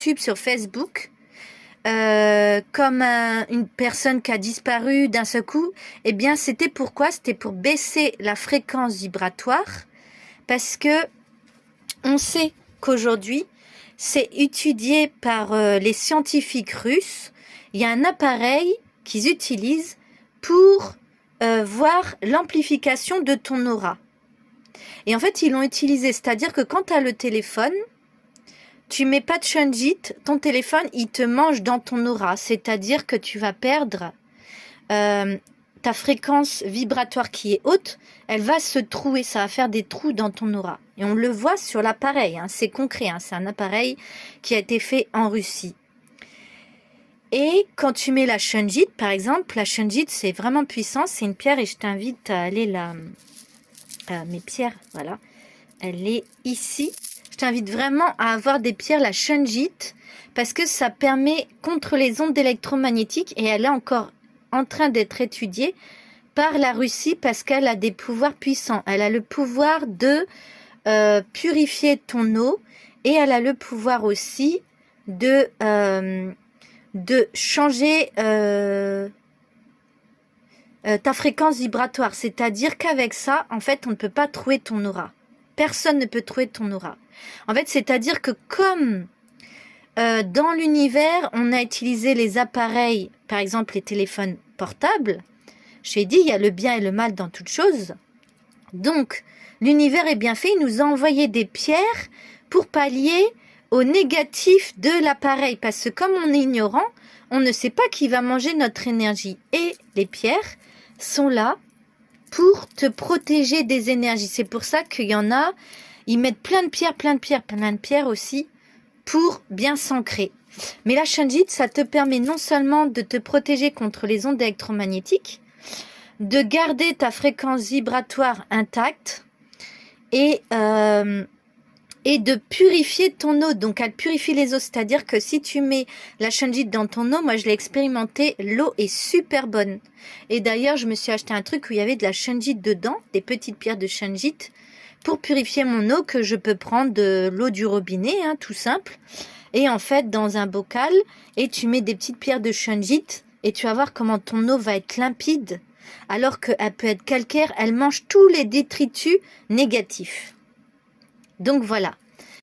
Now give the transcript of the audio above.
YouTube, sur Facebook, comme une personne qui a disparu d'un seul coup, eh bien c'était pourquoi? C'était pour baisser la fréquence vibratoire, parce que on sait qu'aujourd'hui, c'est étudié par les scientifiques russes. Il y a un appareil qu'ils utilisent pour voir l'amplification de ton aura. Et en fait, ils l'ont utilisé, c'est-à-dire que quand tu as le téléphone, tu mets pas de shunjit, ton téléphone, il te mange dans ton aura. C'est-à-dire que tu vas perdre ta fréquence vibratoire qui est haute, elle va se trouer, ça va faire des trous dans ton aura. Et on le voit sur l'appareil, hein, c'est concret, hein, c'est un appareil qui a été fait en Russie. Et quand tu mets la shunjit, par exemple, la shunjit, c'est vraiment puissant, c'est une pierre et je t'invite à aller là... mes pierres, voilà, elle est ici. Je t'invite vraiment à avoir des pierres, la shunjit, parce que ça permet contre les ondes électromagnétiques et elle est encore en train d'être étudiée par la Russie parce qu'elle a des pouvoirs puissants. Elle a le pouvoir de purifier ton eau et elle a le pouvoir aussi de changer ta fréquence vibratoire. C'est-à-dire qu'avec ça, en fait, on ne peut pas trouver ton aura. Personne ne peut trouver ton aura. En fait, c'est-à-dire que comme dans l'univers, on a utilisé les appareils, par exemple les téléphones portables, j'ai dit, il y a le bien et le mal dans toute chose. Donc, l'univers est bien fait, il nous a envoyé des pierres pour pallier au négatif de l'appareil. Parce que comme on est ignorant, on ne sait pas qui va manger notre énergie. Et les pierres sont là pour te protéger des énergies. C'est pour ça qu'il y en a, ils mettent plein de pierres aussi pour bien s'ancrer. Mais la shunjit, ça te permet non seulement de te protéger contre les ondes électromagnétiques, de garder ta fréquence vibratoire intacte et de purifier ton eau. Donc, elle purifie les eaux. C'est-à-dire que si tu mets la shunjit dans ton eau, moi, je l'ai expérimenté, l'eau est super bonne. Et d'ailleurs, je me suis acheté un truc où il y avait de la shunjit dedans, des petites pierres de shunjit, pour purifier mon eau, que je peux prendre de l'eau du robinet, hein, tout simple. Et en fait, dans un bocal, et tu mets des petites pierres de shunjit, et tu vas voir comment ton eau va être limpide, alors qu'elle peut être calcaire, elle mange tous les détritus négatifs. Donc voilà.